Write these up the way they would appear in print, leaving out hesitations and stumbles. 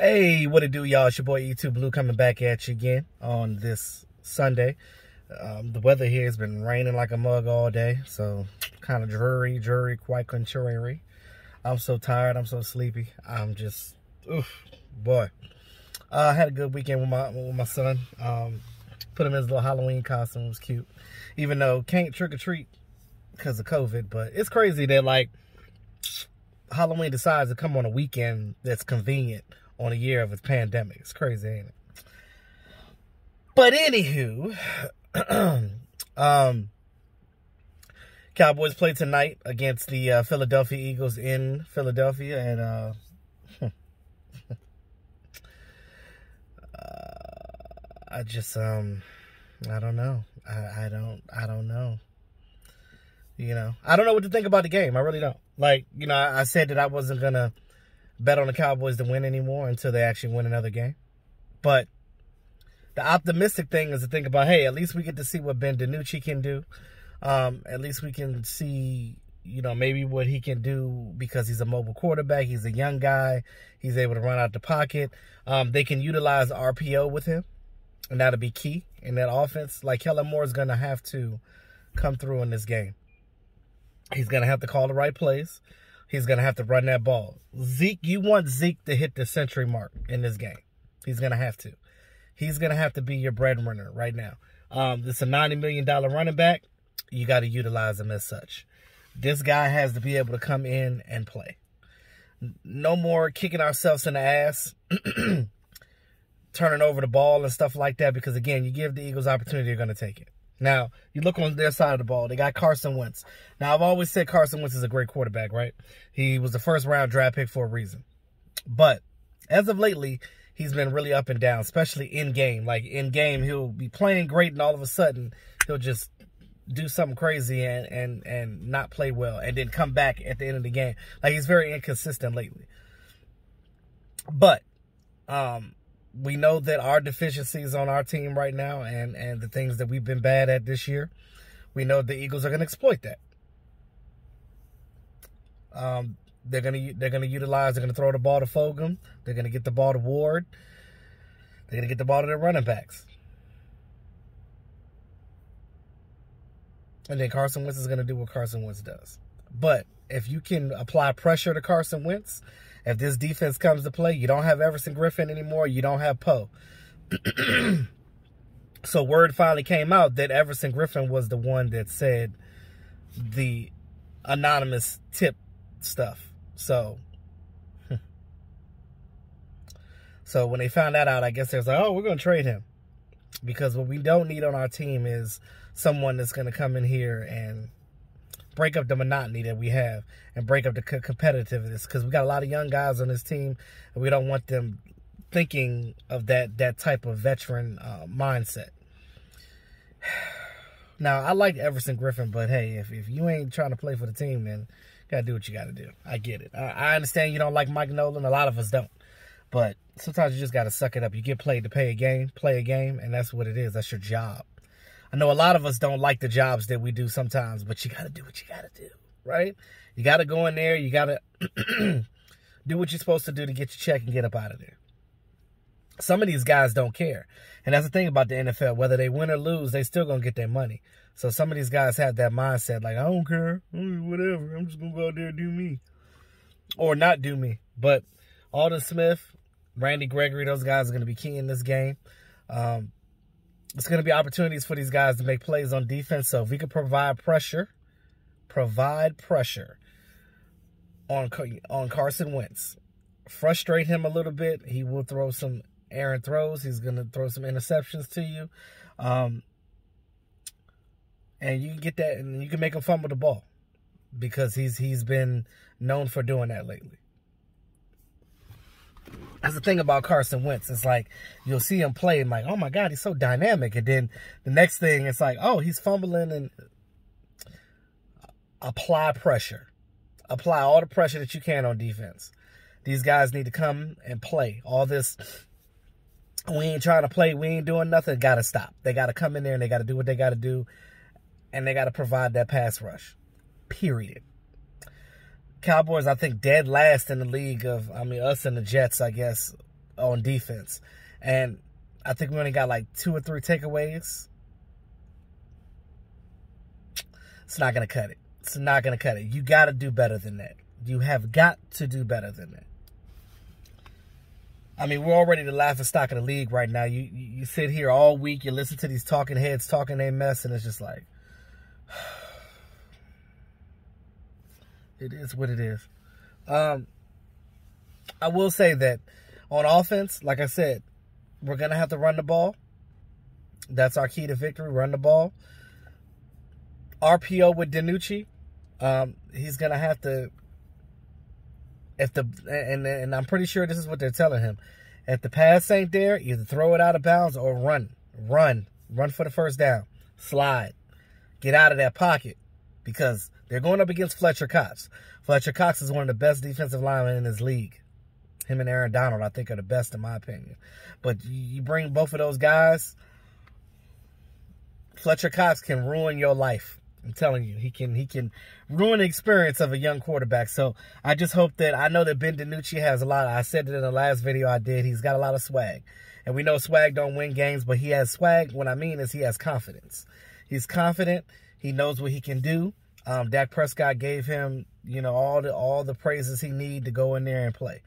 Hey, what it do, y'all? It's your boy E2 Blue coming back at you again on this Sunday. The weather here has been raining like a mug all day, so kind of dreary, quite contrary. I'm so tired. I'm so sleepy. I'm just, boy. I had a good weekend with my son. Put him in his little Halloween costume. It was cute. Even though can't trick or treat because of COVID, but it's crazy that like Halloween decides to come on a weekend that's convenient on a year of its pandemic. It's crazy, ain't it? But anywho, Cowboys play tonight against the Philadelphia Eagles in Philadelphia, and I just I don't know. I don't know. You know, I don't know what to think about the game. I really don't. Like, you know, I said that I wasn't gonna bet on the Cowboys to win anymore until they actually win another game. But the optimistic thing is to think about, hey, at least we get to see what Ben DiNucci can do. At least we can see, you know, maybe what he can do because he's a mobile quarterback. He's a young guy. He's able to run out the pocket. They can utilize RPO with him, and that'll be key in that offense. Like, Kellen Moore is going to have to come through in this game. He's going to have to call the right plays. He's going to have to run that ball. Zeke, you want Zeke to hit the century mark in this game. He's going to have to. He's going to have to be your breadwinner right now. This is a $90 million running back. You got to utilize him as such. This guy has to be able to come in and play. No more kicking ourselves in the ass, turning over the ball and stuff like that, because, again, you give the Eagles opportunity, they're going to take it. Now, you look on their side of the ball. They got Carson Wentz. Now, I've always said Carson Wentz is a great quarterback, right? He was the first-round draft pick for a reason. But as of lately, he's been really up and down, especially in-game. Like, in-game, he'll be playing great, and all of a sudden, he'll just do something crazy and not play well, and then come back at the end of the game. Like, he's very inconsistent lately. But we know that our deficiencies on our team right now and the things that we've been bad at this year, we know the Eagles are going to exploit that. They're going to throw the ball to Fogum. They're going to get the ball to Ward. They're going to get the ball to their running backs. And then Carson Wentz is going to do what Carson Wentz does. But if you can apply pressure to Carson Wentz, if this defense comes to play, you don't have Everson Griffin anymore. You don't have Poe. So word finally came out that Everson Griffin was the one that said the anonymous tip stuff. So when they found that out, I guess they was like, oh, we're going to trade him. Because what we don't need on our team is someone that's going to come in here and break up the monotony that we have and break up the competitiveness, because we got a lot of young guys on this team, and we don't want them thinking of that type of veteran mindset. Now, I like Everson Griffin, but hey, if you ain't trying to play for the team, then you got to do what you got to do. I get it. I understand you don't like Mike Nolan. A lot of us don't. But sometimes you just got to suck it up. You get played to play a game, and that's what it is. That's your job. I know a lot of us don't like the jobs that we do sometimes, but you got to do what you got to do, right? You got to go in there. You got to do what you're supposed to do to get your check and get up out of there. Some of these guys don't care. And that's the thing about the NFL. Whether they win or lose, they still going to get their money. So some of these guys have that mindset like, I don't care. Whatever. I'm just going to go out there and do me. Or not do me. But Alden Smith, Randy Gregory, those guys are going to be key in this game. It's going to be opportunities for these guys to make plays on defense. So if we could provide pressure on Carson Wentz, frustrate him a little bit, he will throw some errant throws. He's going to throw some interceptions to you. And you can get that, and you can make him fumble the ball, because he's been known for doing that lately. That's the thing about Carson Wentz. It's like you'll see him play and like, oh my God, he's so dynamic. And then the next thing, it's like, oh, he's fumbling. And apply pressure. Apply all the pressure that you can on defense. These guys need to come and play. All this, we ain't trying to play, we ain't doing nothing, got to stop. They got to come in there and they got to do what they got to do. And they got to provide that pass rush. Period. Cowboys, I think, dead last in the league of, I mean, us and the Jets, I guess, on defense. And I think we only got like 2 or 3 takeaways. It's not going to cut it. It's not going to cut it. You got to do better than that. You have got to do better than that. I mean, we're already the laughing stock of the league right now. You sit here all week, you listen to these talking heads talking their mess, and it's just like, it is what it is. I will say that on offense, like I said, we're going to have to run the ball. That's our key to victory, run the ball. RPO with DiNucci, he's going to have to, and I'm pretty sure this is what they're telling him. If the pass ain't there, either throw it out of bounds or run for the first down, slide, get out of that pocket, because they're going up against Fletcher Cox. Fletcher Cox is one of the best defensive linemen in this league. Him and Aaron Donald, I think, are the best in my opinion. But you bring both of those guys, Fletcher Cox can ruin your life. I'm telling you, he can ruin the experience of a young quarterback. So I just hope that, I know that Ben DiNucci has a lot. I said it in the last video I did. He's got a lot of swag. And we know swag don't win games, but he has swag. What I mean is he has confidence. He's confident. He knows what he can do. Dak Prescott gave him, you know, all the praises he need to go in there and play.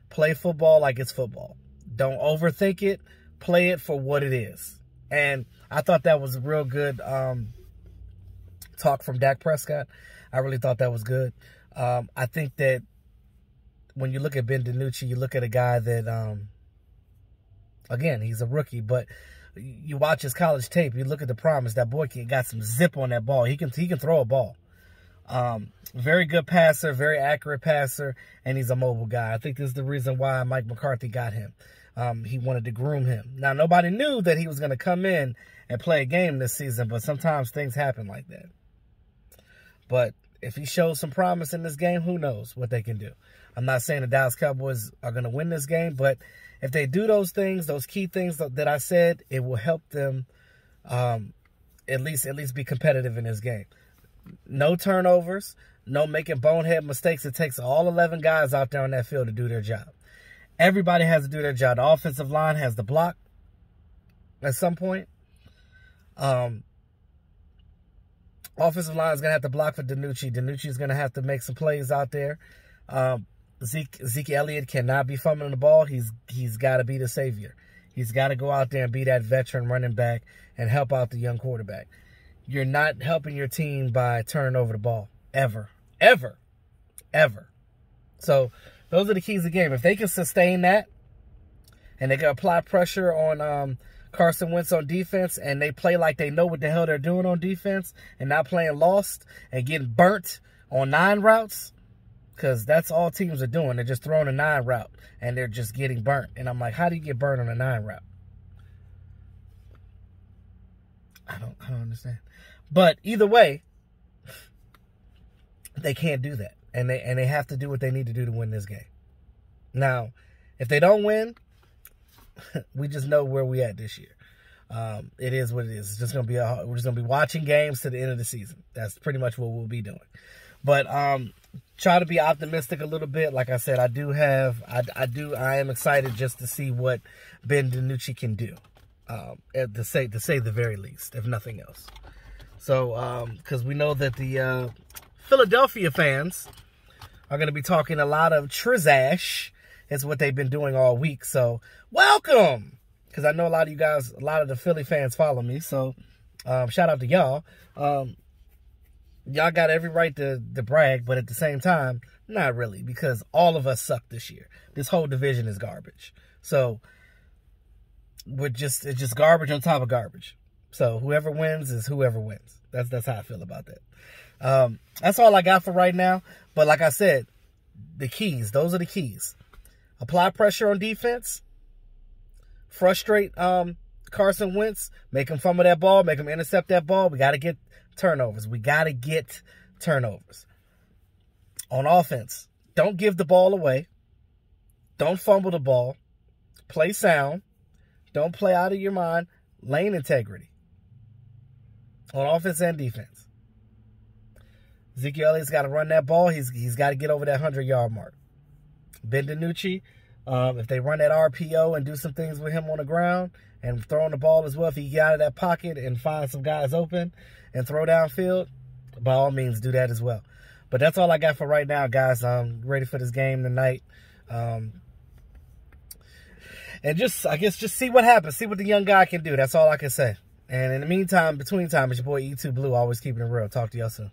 Play football like it's football. Don't overthink it. Play it for what it is. And I thought that was a real good talk from Dak Prescott. I really thought that was good. I think that when you look at Ben DiNucci, you look at a guy that, again, he's a rookie, but you watch his college tape, you look at the promise. That boy got some zip on that ball. He can throw a ball. Very good passer, very accurate passer, and he's a mobile guy. I think this is the reason why Mike McCarthy got him. He wanted to groom him. Now, nobody knew that he was going to come in and play a game this season, but sometimes things happen like that. But if he shows some promise in this game, who knows what they can do. I'm not saying the Dallas Cowboys are going to win this game, but if they do those things, those key things that I said, it will help them at least be competitive in this game. No turnovers, no making bonehead mistakes. It takes all 11 guys out there on that field to do their job. Everybody has to do their job. The offensive line has to block at some point. Offensive line is going to have to block for DiNucci. DiNucci is going to have to make some plays out there. Zeke Elliott cannot be fumbling the ball. He's got to be the savior. He's got to go out there and be that veteran running back and help out the young quarterback. You're not helping your team by turning over the ball. Ever. Ever. Ever. So those are the keys of the game. If they can sustain that and they can apply pressure on Carson Wentz on defense, and they play like they know what the hell they're doing on defense and not playing lost and getting burnt on 9 routes, because that's all teams are doing. They're just throwing a 9 route and they're just getting burnt. And I'm like, how do you get burnt on a 9 route? I don't understand. But either way, they can't do that. And they have to do what they need to do to win this game. Now, if they don't win, we just know where we at this year. It is what it is. It's just gonna be we're just gonna be watching games to the end of the season. That's pretty much what we'll be doing. But try to be optimistic a little bit. Like I said, I am excited just to see what Ben DiNucci can do. To say the very least, if nothing else. So because we know that the Philadelphia fans are going to be talking a lot of Trizash. It's what they've been doing all week. So welcome, because I know a lot of you guys, a lot of the Philly fans follow me. So shout out to y'all. Y'all got every right to brag, but at the same time, not really, because all of us suck this year. This whole division is garbage. So it's just garbage on top of garbage. So whoever wins is whoever wins. That's how I feel about that. That's all I got for right now. But like I said, the keys, those are the keys. Apply pressure on defense. Frustrate Carson Wentz. Make him fumble that ball. Make him intercept that ball. We got to get turnovers. We got to get turnovers. On offense, don't give the ball away. Don't fumble the ball. Play sound. Don't play out of your mind. Lane integrity. On offense and defense. Ezekiel Elliott's got to run that ball. He's got to get over that 100-yard mark. Ben DiNucci, If they run that RPO and do some things with him on the ground and throwing the ball as well, if he get out of that pocket and find some guys open and throw downfield, by all means, do that as well. But that's all I got for right now, guys. I'm ready for this game tonight. And I guess just see what happens. See what the young guy can do. That's all I can say. And in the meantime, between time, it's your boy E2 Blue, always keeping it real. Talk to y'all soon.